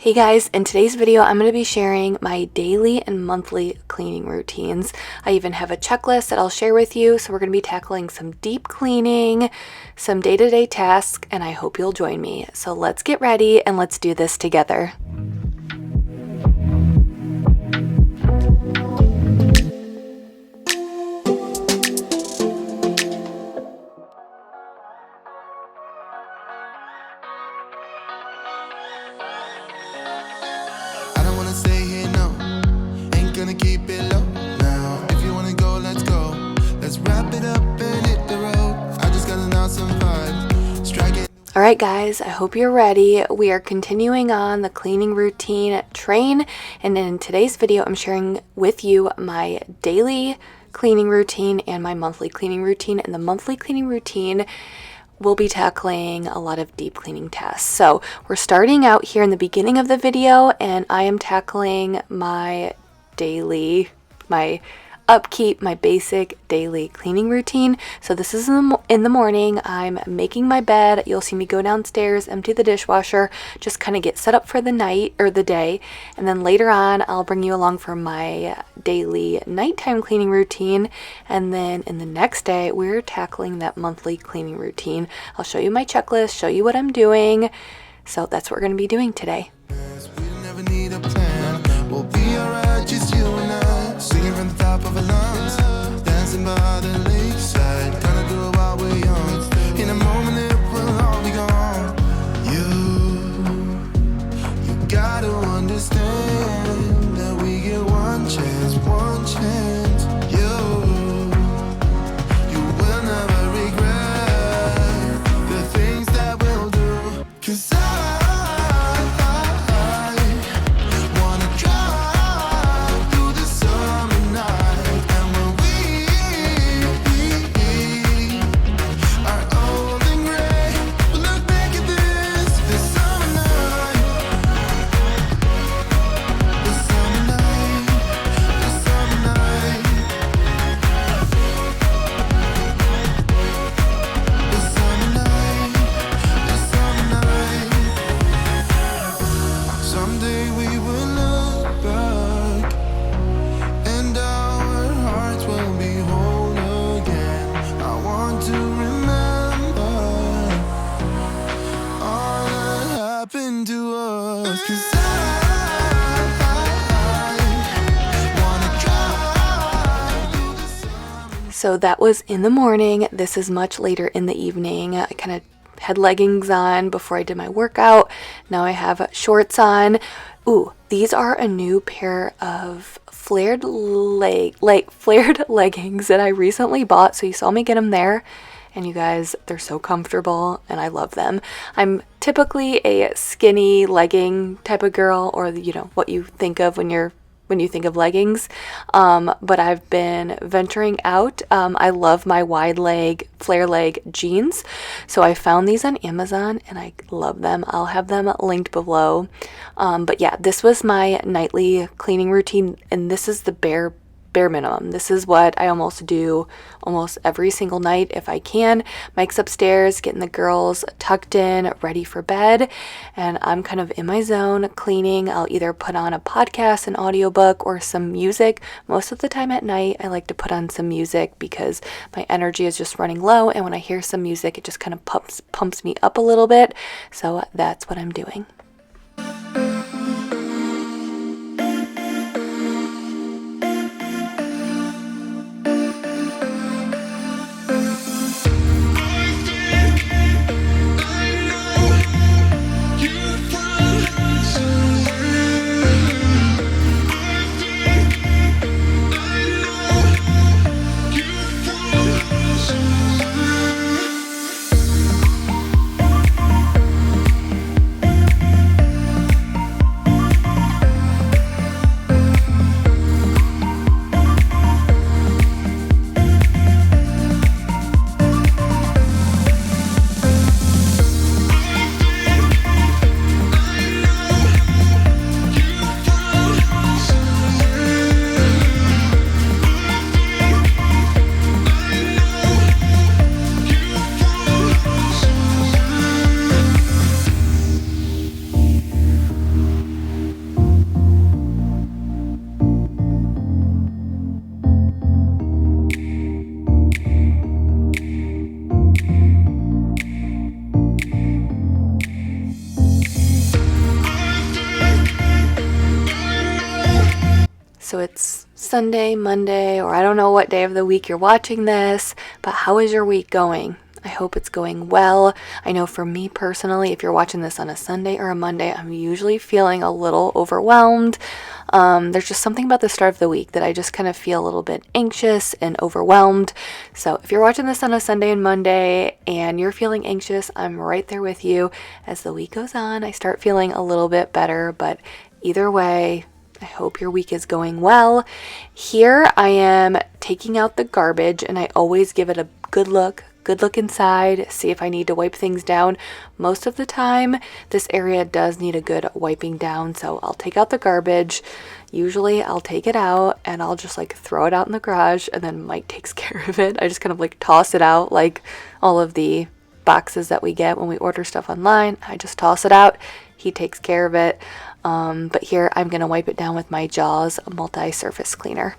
Hey guys, in today's video I'm going to be sharing my daily and monthly cleaning routines. I even have a checklist that I'll share with you, so we're going to be tackling some deep cleaning, some day-to-day tasks, and I hope you'll join me. So let's get ready and let's do this together. Keep it low now. If you wanna go, let's go. Let's wrap it up and hit the road. I just gotta know some vibes. Strike it. Alright guys, I hope you're ready. We are continuing on the cleaning routine train, and in today's video I'm sharing with you my daily cleaning routine and my monthly cleaning routine. And the monthly cleaning routine we'll be tackling a lot of deep cleaning tasks. So we're starting out here in the beginning of the video, and I am tackling my daily, my upkeep, my basic daily cleaning routine. So this is in the morning. I'm making my bed. You'll see me go downstairs, empty the dishwasher, just kind of get set up for the night or the day. And then later on, I'll bring you along for my daily nighttime cleaning routine. And then in the next day, we're tackling that monthly cleaning routine. I'll show you my checklist, show you what I'm doing. So that's what we're going to be doing today. We never need a plan. We'll be alright, just you and I. Singing from the top of our lungs, dancing by the lakeside. Gonna do it while we're young. In a moment it will all be gone. You gotta understand that we get one chance, one chance. You will never regret the things that we'll do. 'Cause So that was in the morning. This is much later in the evening. I kind of had leggings on before I did my workout. Now I have shorts on. Ooh, these are a new pair of flared leggings that I recently bought. So you saw me get them there. And you guys, they're so comfortable and I love them. I'm typically a skinny legging type of girl, or you know what you think of when you think of leggings, but I've been venturing out. I love my wide leg, flare leg jeans, so I found these on Amazon and I love them. I'll have them linked below. But yeah, this was my nightly cleaning routine, and this is the bare minimum. This is what I almost do almost every single night if I can. Mike's upstairs getting the girls tucked in, ready for bed, and I'm kind of in my zone cleaning. I'll either put on a podcast, an audiobook, or some music. Most of the time at night I like to put on some music because my energy is just running low, and when I hear some music it just kind of pumps me up a little bit. So that's what I'm doing. So it's Sunday, Monday, or I don't know what day of the week you're watching this, but how is your week going? I hope it's going well. I know for me personally, if you're watching this on a Sunday or a Monday, I'm usually feeling a little overwhelmed. There's just something about the start of the week that I just kind of feel a little bit anxious and overwhelmed. So if you're watching this on a Sunday and Monday and you're feeling anxious, I'm right there with you. As the week goes on, I start feeling a little bit better, but either way, I hope your week is going well. Here I am taking out the garbage, and I always give it a good look inside, see if I need to wipe things down. Most of the time, this area does need a good wiping down, so I'll take out the garbage. Usually I'll take it out and I'll just like throw it out in the garage, and then Mike takes care of it. I just kind of like toss it out like all of the boxes that we get when we order stuff online. I just toss it out. He takes care of it. But here I'm going to wipe it down with my Jaws multi-surface cleaner.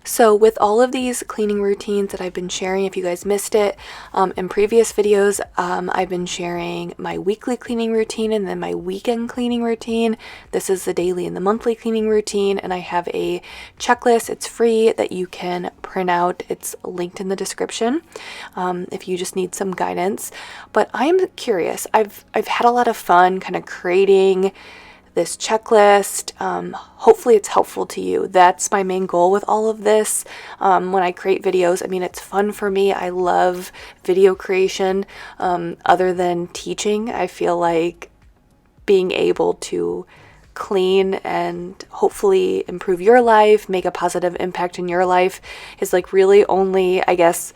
So with all of these cleaning routines that I've been sharing, if you guys missed it, in previous videos, I've been sharing my weekly cleaning routine and then my weekend cleaning routine. This is the daily and the monthly cleaning routine, and I have a checklist. It's free that you can print out. It's linked in the description if you just need some guidance. But I'm curious. I've had a lot of fun kind of creating this checklist. Hopefully it's helpful to you. That's my main goal with all of this. When I create videos, I mean, it's fun for me. I love video creation. Other than teaching, I feel like being able to clean and hopefully improve your life, make a positive impact in your life is like really only, I guess,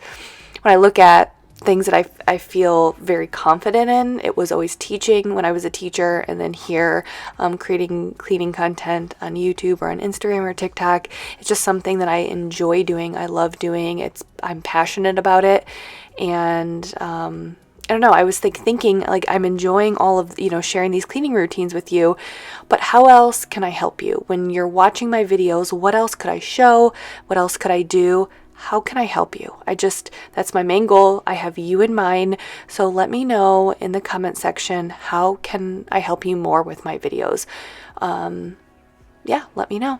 when I look at things that I feel very confident in. It was always teaching when I was a teacher, and then here creating cleaning content on YouTube or on Instagram or TikTok. It's just something that I enjoy doing. I love doing. I'm passionate about it, and I don't know. I was thinking like I'm enjoying all of sharing these cleaning routines with you, but how else can I help you when you're watching my videos? What else could I show? What else could I do? How can I help you? That's my main goal. I have you in mind. So let me know in the comment section, how can I help you more with my videos? Yeah, let me know.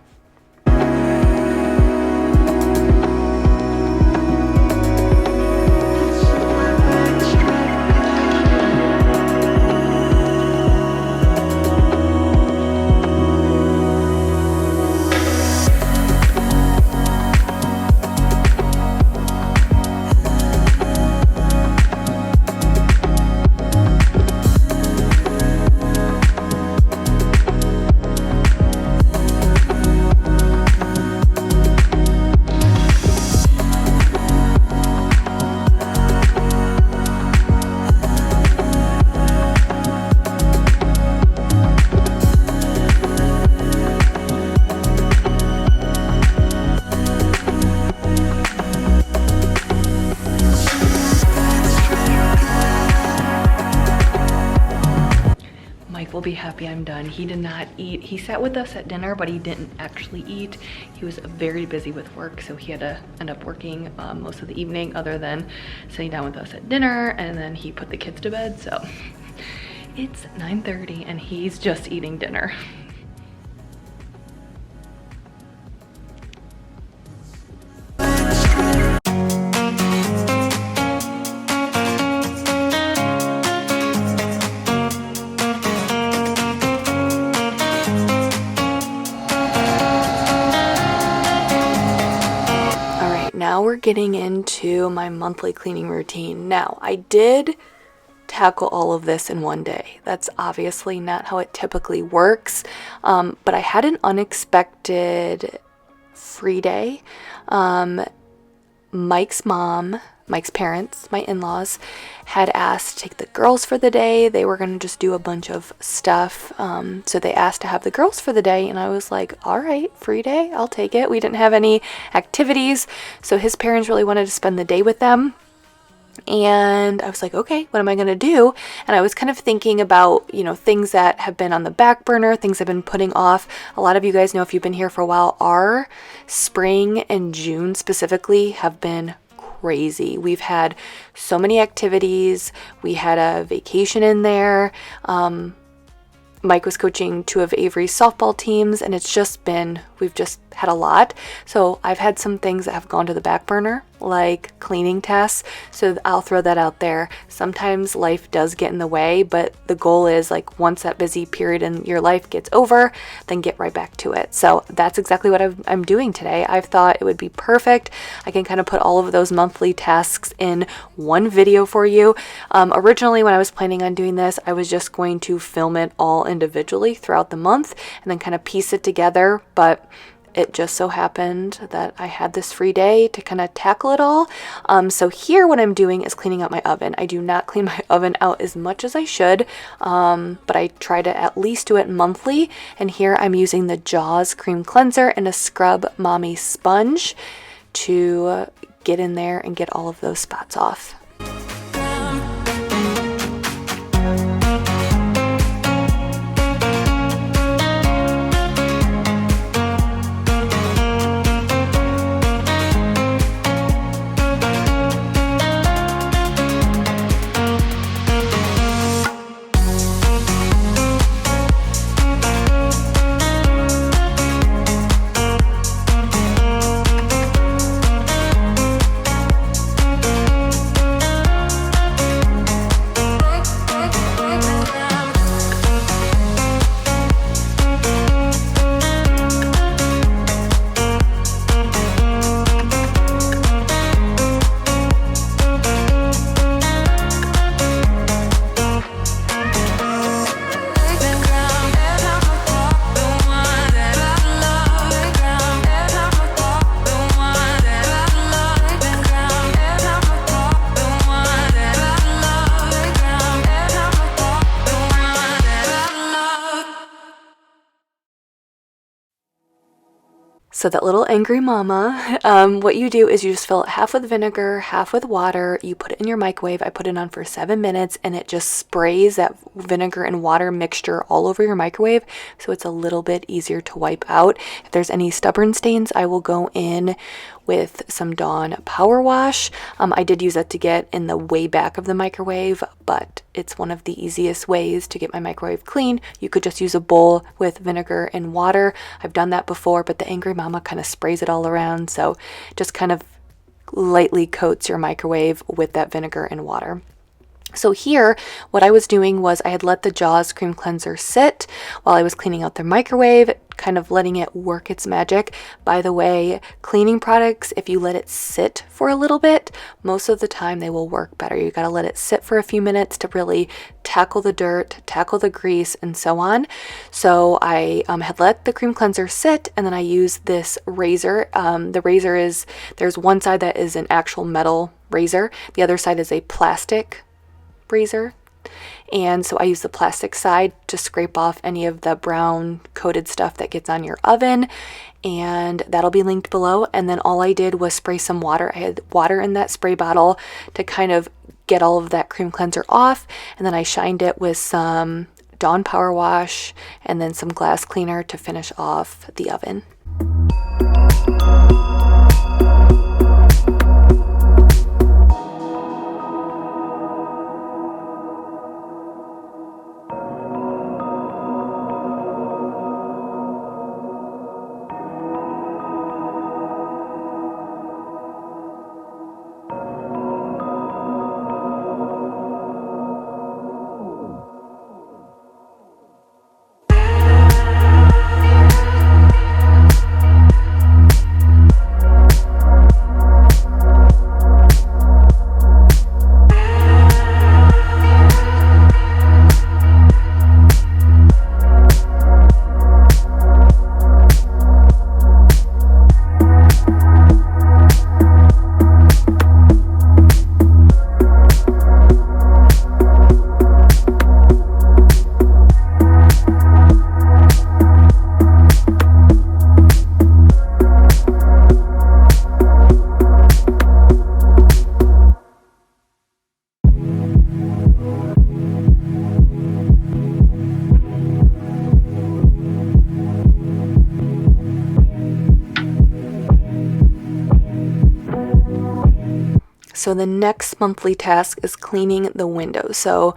Will be happy I'm done. He did not eat. He sat with us at dinner, but he didn't actually eat. He was very busy with work, so he had to end up working most of the evening other than sitting down with us at dinner, and then he put the kids to bed. So it's 9:30 and he's just eating dinner. getting into my monthly cleaning routine. Now, I did tackle all of this in one day. That's obviously not how it typically works, but I had an unexpected free day. Mike's parents, my in-laws, had asked to take the girls for the day. They were going to just do a bunch of stuff. So they asked to have the girls for the day, and I was like, all right, free day, I'll take it. We didn't have any activities, so his parents really wanted to spend the day with them. And I was like, okay, what am I going to do? And I was kind of thinking about, things that have been on the back burner, things I've been putting off. A lot of you guys know, if you've been here for a while, our spring and June specifically have been crazy. We've had so many activities. We had a vacation in there. Mike was coaching 2 of Avery's softball teams, and we've just had a lot. So I've had some things that have gone to the back burner, like cleaning tasks. So I'll throw that out there. Sometimes life does get in the way, but the goal is, like, once that busy period in your life gets over, then get right back to it. So that's exactly what I'm doing today. I've thought it would be perfect. I can kind of put all of those monthly tasks in one video for you. Originally, when I was planning on doing this, I was just going to film it all individually throughout the month and then kind of piece it together, but it just so happened that I had this free day to kind of tackle it all. So here what I'm doing is cleaning out my oven. I do not clean my oven out as much as I should, but I try to at least do it monthly. And here I'm using the Jaws cream cleanser and a Scrub Mommy sponge to get in there and get all of those spots off. So that little angry mama, what you do is you just fill it half with vinegar, half with water. You put it in your microwave. I put it on for 7 minutes, and it just sprays that vinegar and water mixture all over your microwave, so it's a little bit easier to wipe out. If there's any stubborn stains, I will go in with some Dawn Power Wash. I did use that to get in the way back of the microwave, but it's one of the easiest ways to get my microwave clean. You could just use a bowl with vinegar and water. I've done that before, but the angry mama kind of sprays it all around, so just kind of lightly coats your microwave with that vinegar and water. So here, what I was doing was I had let the Jaws cream cleanser sit while I was cleaning out the microwave, kind of letting it work its magic. By the way, cleaning products, if you let it sit for a little bit, most of the time they will work better. You gotta let it sit for a few minutes to really tackle the dirt, tackle the grease, and so on. So I had let the cream cleanser sit, and then I used this razor. The razor there's one side that is an actual metal razor, the other side is a plastic razor, and so I use the plastic side to scrape off any of the brown coated stuff that gets on your oven, and that'll be linked below. And then all I did was spray some water. I had water in that spray bottle to kind of get all of that cream cleanser off, and then I shined it with some Dawn Power Wash and then some glass cleaner to finish off the oven. So the next monthly task is cleaning the windows. So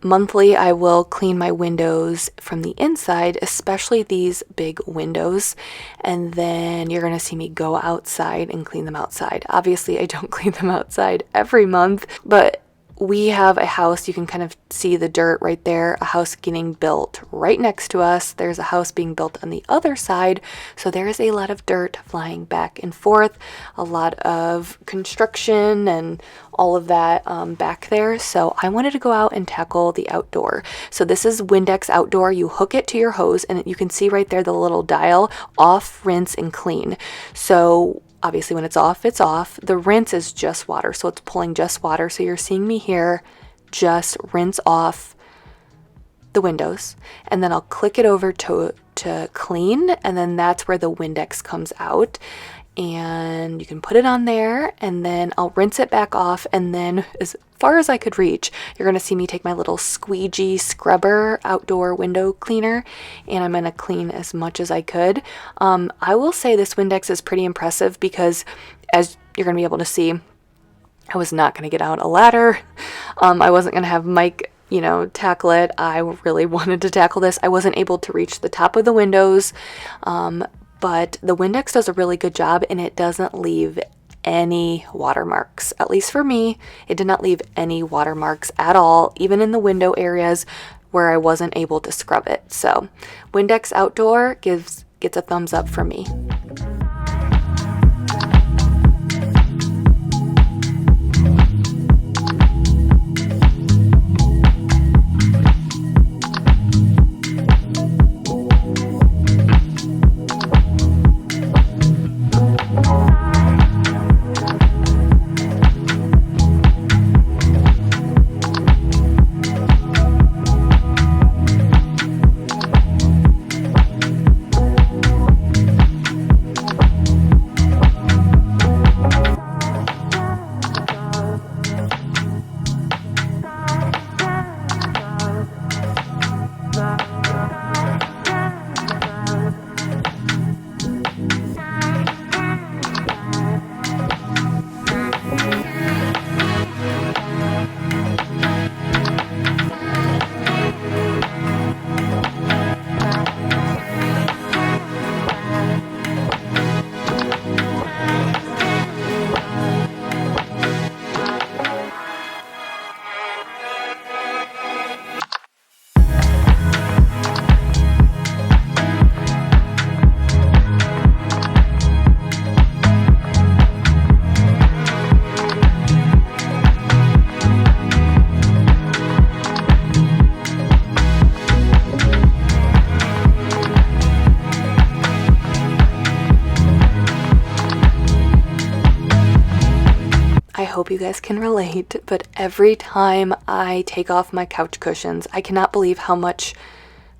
monthly, I will clean my windows from the inside, especially these big windows, and then you're going to see me go outside and clean them outside. Obviously, I don't clean them outside every month, but we have a house, you can kind of see the dirt right there, a house getting built right next to us. There's a house being built on the other side, so there is a lot of dirt flying back and forth, a lot of construction and all of that back there. So I wanted to go out and tackle the outdoor. So this is Windex Outdoor. You hook it to your hose and you can see right there the little dial, off, rinse, and clean. So obviously when it's off, it's off. The rinse is just water, so it's pulling just water. So you're seeing me here just rinse off the windows, and then I'll click it over to clean, and then that's where the Windex comes out. And you can put it on there, and then I'll rinse it back off, and then as far as I could reach, you're going to see me take my little squeegee scrubber outdoor window cleaner, and I'm going to clean as much as I could. I will say this Windex is pretty impressive because, as you're going to be able to see, I was not going to get out a ladder. I wasn't going to have Mike tackle it. I really wanted to tackle this. I wasn't able to reach the top of the windows, but the Windex does a really good job, and it doesn't leave any watermarks. At least for me, it did not leave any watermarks at all, even in the window areas where I wasn't able to scrub it. So Windex Outdoor gets a thumbs up for me. I hope you guys can relate, but every time I take off my couch cushions, I cannot believe how much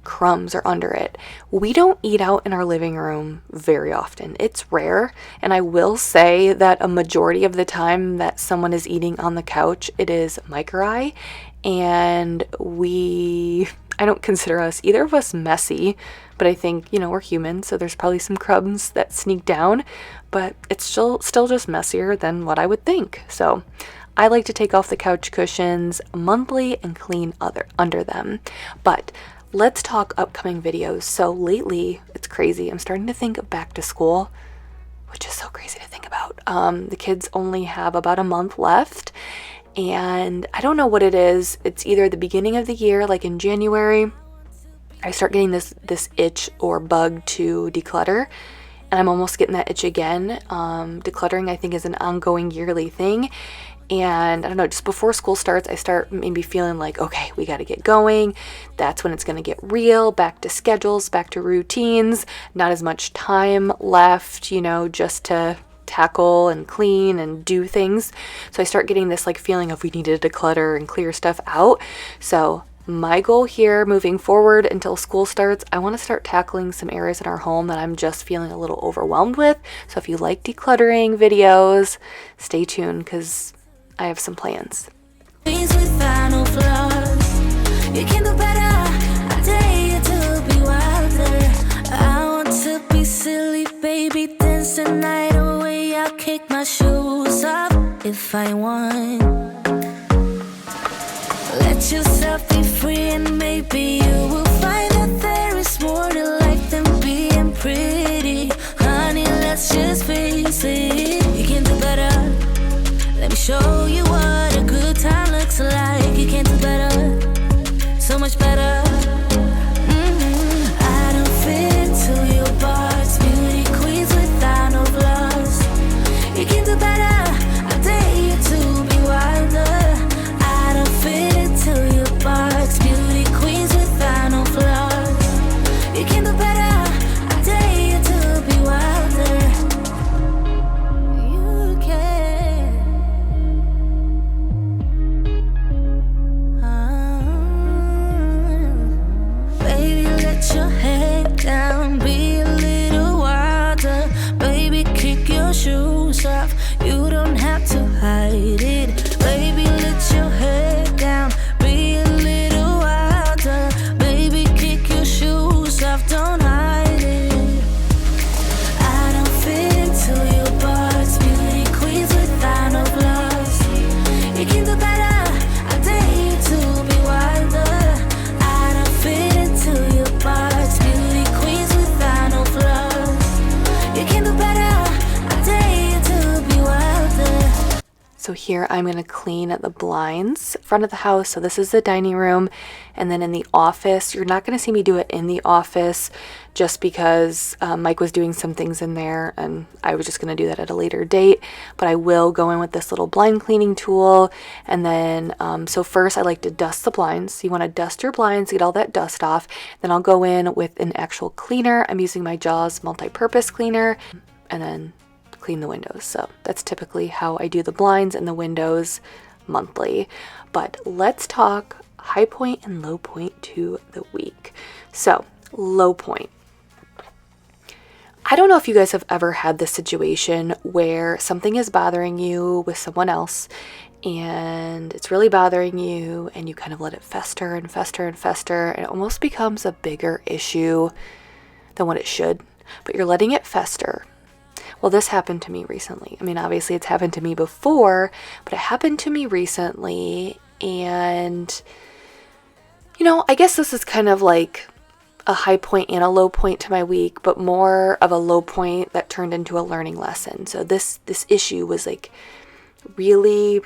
crumbs are under it. We don't eat out in our living room very often. It's rare, and I will say that a majority of the time that someone is eating on the couch, it is Mike or I, and I don't consider either of us messy, but I think, we're human, so there's probably some crumbs that sneak down, but it's still just messier than what I would think. So I like to take off the couch cushions monthly and clean under them. But let's talk upcoming videos. So lately, it's crazy. I'm starting to think of back to school, which is so crazy to think about. The kids only have about a month left, and I don't know what it is. It's either the beginning of the year, like in January, I start getting this itch or bug to declutter, and I'm almost getting that itch again. Decluttering, I think, is an ongoing yearly thing, and I don't know, just before school starts, I start maybe feeling like, okay, we got to get going. That's when it's going to get real, back to schedules, back to routines, not as much time left, just to tackle and clean and do things. So I start getting this feeling of we need to declutter and clear stuff out. So my goal here moving forward until school starts, I want to start tackling some areas in our home that I'm just feeling a little overwhelmed with. So if you like decluttering videos, stay tuned because I have some plans. Things without no flaws. You can do better. I dare you to be wilder. I want to be silly, baby, dance the night away. I'll kick my shoes off. if I want. Let yourself be free and maybe you will find that there is more to life than being pretty. Honey, let's just face it, you can do better. Let me show you what a good time looks like. You can do better, so much better. I don't fit into your box. Beauty queens without no flaws. You can do better, I dare you to be wilder. I don't fit into your box. Beauty queens without no flaws. You can do better, I dare you to be wilder. You can. Baby, let your head down, be a little wilder. Baby, kick your shoes off, you don't have to hide it. Baby, let your head down, be a little wilder. Baby, kick your shoes off, don't hide it. I don't fit into your box. Beauty queens without no flaws. You can do better, I dare you to be wilder. I don't fit into your box. Beauty queens without no flaws. You can do better, I dare you to be wilder. So here I'm going to clean the blinds front of the house. So this is the dining room, and then in the office, you're not going to see me do it in the office just because Mike was doing some things in there and I was just going to do that at a later date, but I will go in with this little blind cleaning tool. And then so first I like to dust the blinds. So you want to dust your blinds, get all that dust off. Then I'll go in with an actual cleaner. I'm using my Jaws multi-purpose cleaner, and then clean the windows. So that's typically how I do the blinds and the windows monthly. But let's talk high point and low point to the week. So low point. I don't know if you guys have ever had this situation where something is bothering you with someone else and it's really bothering you and you kind of let it fester and fester and fester, and it almost becomes a bigger issue than what it should, but you're letting it fester. Well, this happened to me recently. I mean, obviously it's happened to me before, but it happened to me recently. And, you know, I guess this is kind of like a high point and a low point to my week, but more of a low point that turned into a learning lesson. So this issue was like really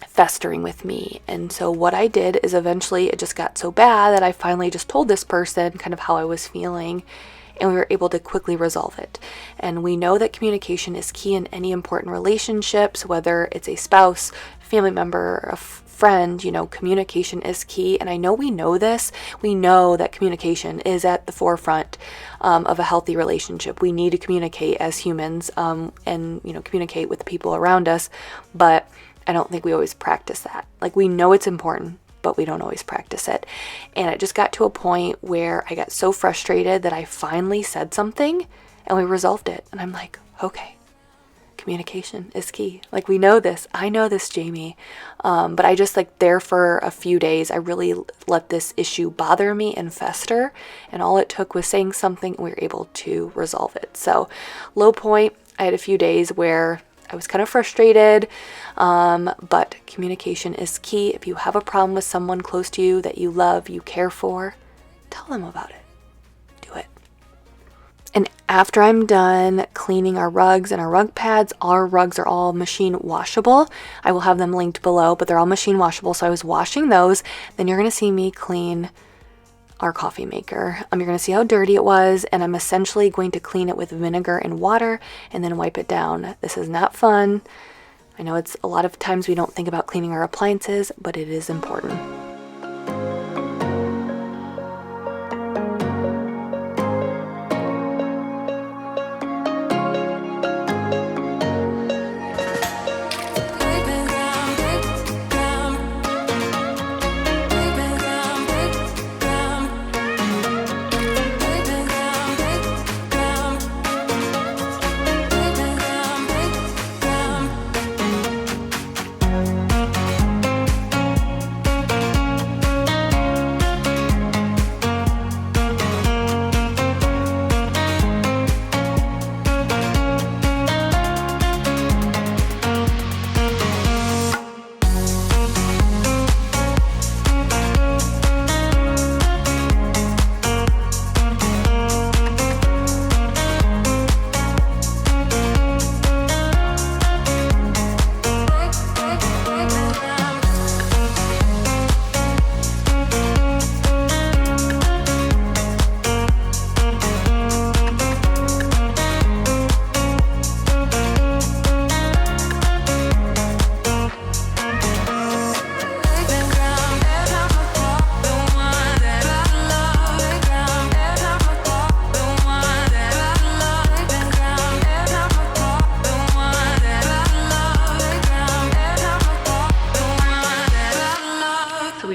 festering with me. And so what I did is eventually it just got so bad that I finally just told this person kind of how I was feeling, and we were able to quickly resolve it. And we know that communication is key in any important relationships, whether it's a spouse, family member, a friend, you know, communication is key. And I know we know this. We know that communication is at the forefront of a healthy relationship. We need to communicate as humans and, you know, communicate with the people around us. But I don't think we always practice that. Like, we know it's important, but we don't always practice it. And it just got to a point where I got so frustrated that I finally said something and we resolved it. And I'm like, okay, communication is key. Like, we know this. I know this, Jamie. But I just like there for a few days, I really let this issue bother me and fester. And all it took was saying something and we were able to resolve it. So low point, I had a few days where I was kind of frustrated, but communication is key. If you have a problem with someone close to you that you love, you care for, tell them about it. Do it. And after I'm done cleaning our rugs and our rug pads, our rugs are all machine washable. I will have them linked below, but they're all machine washable. So I was washing those. Then you're going to see me clean our coffee maker. You're going to see how dirty it was, and I'm essentially going to clean it with vinegar and water and then wipe it down. This is not fun. I know it's a lot of times we don't think about cleaning our appliances, but it is important.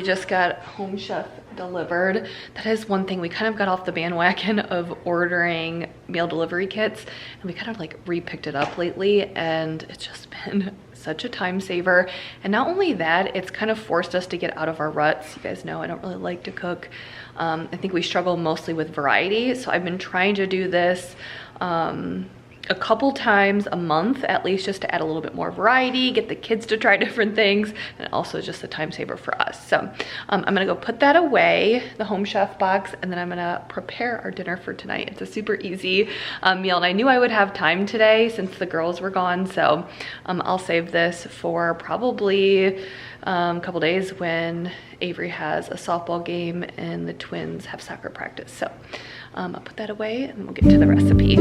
just got Home Chef delivered. That is one thing, we kind of got off the bandwagon of ordering meal delivery kits, and we kind of like re-picked it up lately, and it's just been such a time saver. And not only that, it's kind of forced us to get out of our ruts. You guys know I don't really like to cook. I think we struggle mostly with variety, so I've been trying to do this a couple times a month at least, just to add a little bit more variety, get the kids to try different things, and also just a time saver for us. So I'm gonna go put that away, the Home Chef box, and then I'm gonna prepare our dinner for tonight. It's a super easy meal, and I knew I would have time today since the girls were gone, so I'll save this for probably a couple days when Avery has a softball game and the twins have soccer practice. So I'll put that away and we'll get to the recipe.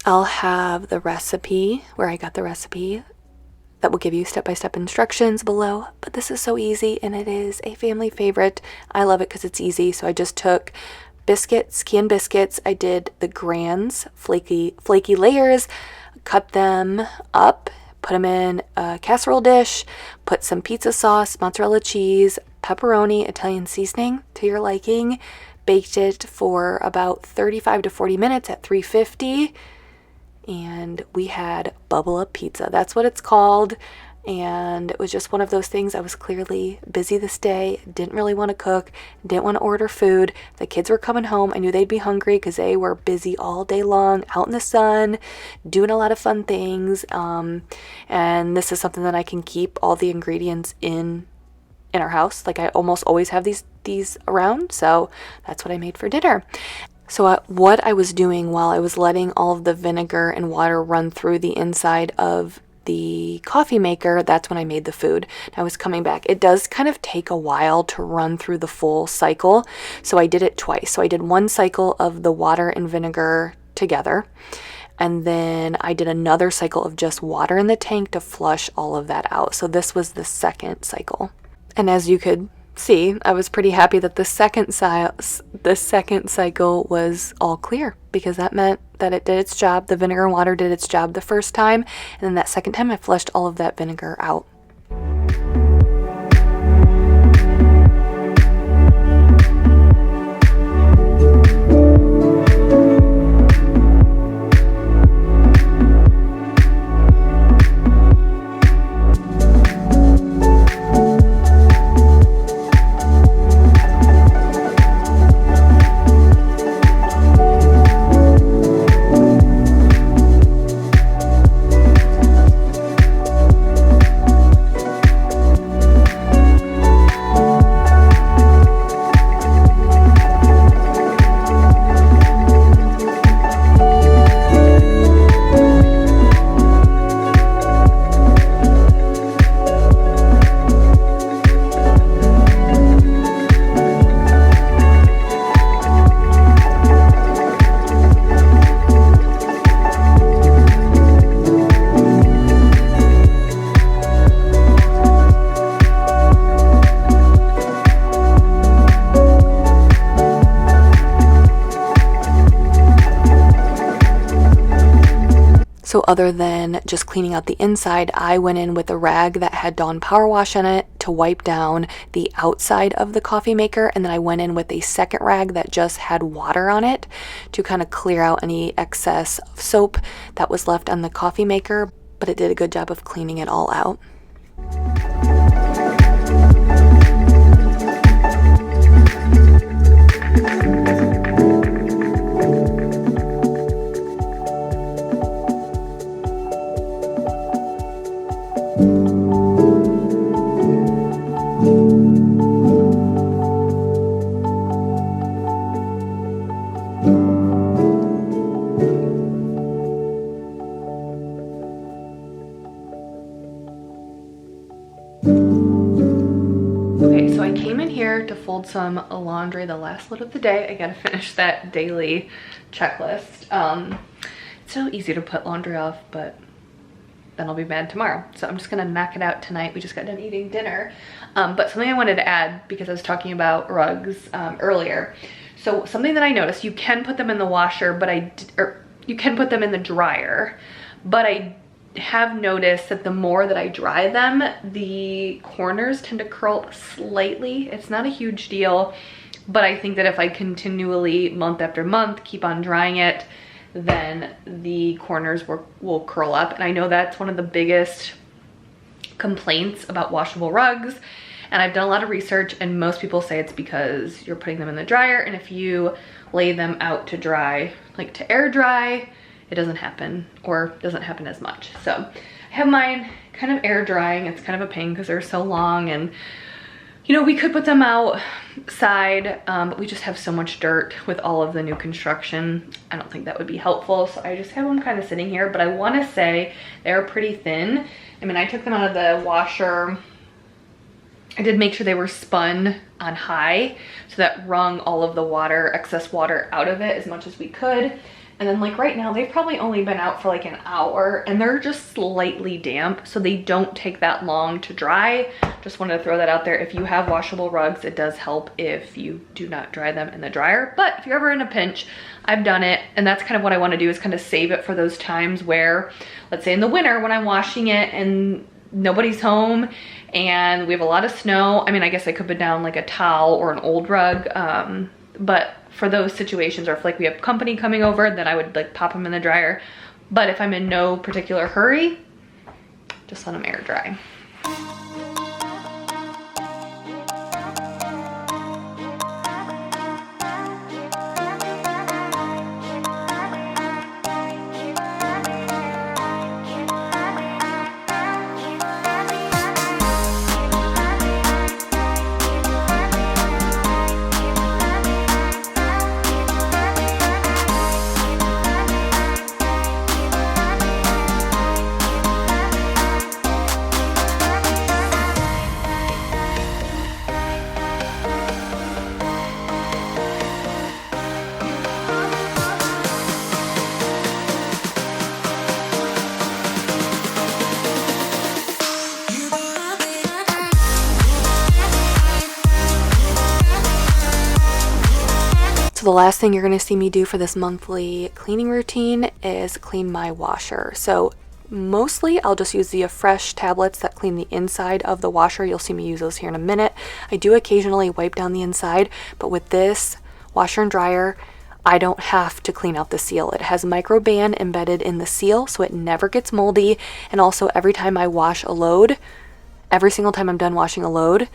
I'll have the recipe, where I got the recipe, that will give you step-by-step instructions below, but this is so easy and it is a family favorite. I love it because it's easy. So I just took biscuits, canned biscuits. I did the grands, flaky layers, cut them up, put them in a casserole dish, put some pizza sauce, mozzarella cheese, pepperoni, Italian seasoning to your liking, baked it for about 35 to 40 minutes at 350. And we had bubble up pizza. That's what it's called. And it was just one of those things. I was clearly busy this day, didn't really want to cook, didn't want to order food. The kids were coming home. I knew they'd be hungry because they were busy all day long out in the sun, doing a lot of fun things. And this is something that I can keep all the ingredients in our house. Like I almost always have these around. So that's what I made for dinner. So what I was doing while I was letting all of the vinegar and water run through the inside of the coffee maker, that's when I made the food. I was coming back. It does kind of take a while to run through the full cycle, so I did it twice. So I did one cycle of the water and vinegar together, and then I did another cycle of just water in the tank to flush all of that out. So this was the second cycle. And as you could see, I was pretty happy that the second cycle was all clear, because that meant that it did its job. The vinegar and water did its job the first time, and then that second time I flushed all of that vinegar out. So other than just cleaning out the inside, I went in with a rag that had Dawn Power Wash in it to wipe down the outside of the coffee maker, and then I went in with a second rag that just had water on it to kind of clear out any excess of soap that was left on the coffee maker, but it did a good job of cleaning it all out. fold some laundry, the last load of the day. I gotta finish that daily checklist. It's so easy to put laundry off, but then I'll be mad tomorrow. So I'm just gonna knock it out tonight. We just got done eating dinner. But something I wanted to add, because I was talking about rugs earlier. So something that I noticed, you can put them in the washer, but you can put them in the dryer, but I have noticed that the more that I dry them, the corners tend to curl slightly. It's not a huge deal, but I think that if I continually, month after month, keep on drying it, then the corners will curl up. And I know that's one of the biggest complaints about washable rugs. And I've done a lot of research, and most people say it's because you're putting them in the dryer, and if you lay them out to dry, like to air dry, it doesn't happen, or doesn't happen as much. So I have mine kind of air drying. It's kind of a pain because they're so long, and you know, we could put them outside, but we just have so much dirt with all of the new construction. I don't think that would be helpful. So I just have them kind of sitting here, but I want to say they're pretty thin. I mean, I took them out of the washer. I did make sure they were spun on high, so that wrung all of the water, excess water out of it as much as we could. And then like right now, they've probably only been out for like an hour, and they're just slightly damp, so they don't take that long to dry. Just wanted to throw that out there. If you have washable rugs, it does help if you do not dry them in the dryer. But if you're ever in a pinch, I've done it, and that's kind of what I want to do, is kind of save it for those times where, let's say in the winter when I'm washing it and nobody's home and we have a lot of snow. I mean, I guess I could put down like a towel or an old rug, but for those situations, or if like we have company coming over, then I would like pop them in the dryer. But if I'm in no particular hurry, just let them air dry. So the last thing you're going to see me do for this monthly cleaning routine is clean my washer. So mostly I'll just use the Fresh tablets that clean the inside of the washer. You'll see me use those here in a minute. I do occasionally wipe down the inside, but with this washer and dryer, I don't have to clean out the seal. It has microban embedded in the seal, so it never gets moldy. And also every time I wash a load, every single time I'm done washing a load,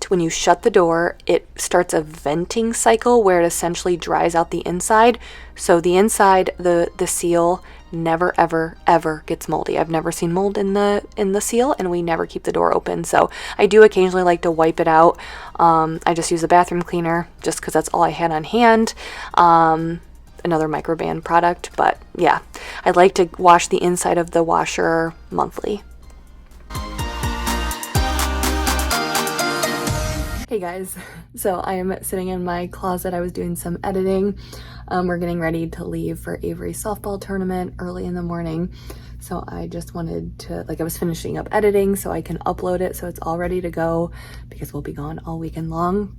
when you shut the door, it starts a venting cycle where it essentially dries out the inside. So the inside, the seal never ever gets moldy. I've never seen mold in the seal, and we never keep the door open. So I do occasionally like to wipe it out. I just use a bathroom cleaner just because that's all I had on hand. Another microban product, but yeah, I like to wash the inside of the washer monthly. Hey guys, so I am sitting in my closet. I was doing some editing. We're getting ready to leave for Avery's softball tournament early in the morning. So I just wanted to, I was finishing up editing so I can upload it so it's all ready to go because we'll be gone all weekend long.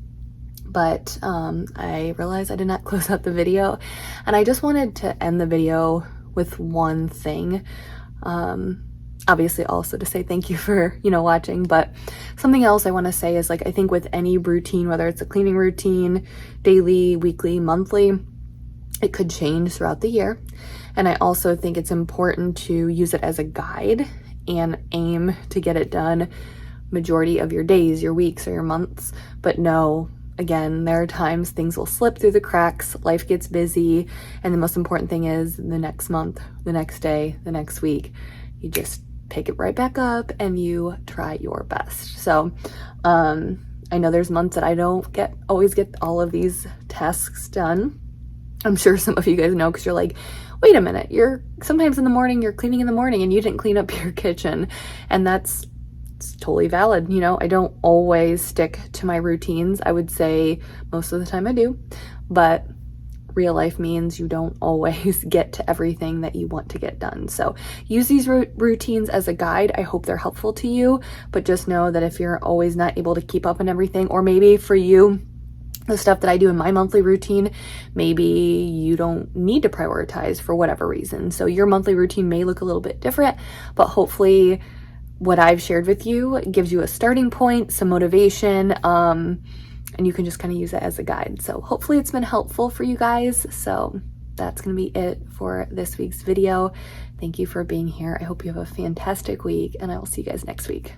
But I realized I did not close out the video, and I just wanted to end the video with one thing. Obviously also to say thank you for, watching, but something else I want to say is I think with any routine, whether it's a cleaning routine, daily, weekly, monthly, it could change throughout the year. And I also think it's important to use it as a guide and aim to get it done majority of your days, your weeks, or your months. But no, again, there are times things will slip through the cracks, life gets busy, and the most important thing is the next month, the next day, the next week, you just pick it right back up and you try your best. So I know there's months that I don't always get all of these tasks done. I'm sure some of you guys know, because you're like, wait a minute, sometimes in the morning you're cleaning in the morning and you didn't clean up your kitchen, and that's it's totally valid. You know, I don't always stick to my routines. I would say most of the time I do, but real life means you don't always get to everything that you want to get done. So use these routines as a guide. I hope they're helpful to you, but just know that if you're always not able to keep up on everything, or maybe for you, the stuff that I do in my monthly routine, maybe you don't need to prioritize for whatever reason. So your monthly routine may look a little bit different, but hopefully what I've shared with you gives you a starting point, some motivation, and you can just kind of use it as a guide. So hopefully it's been helpful for you guys. So that's going to be it for this week's video. Thank you for being here. I hope you have a fantastic week, and I will see you guys next week.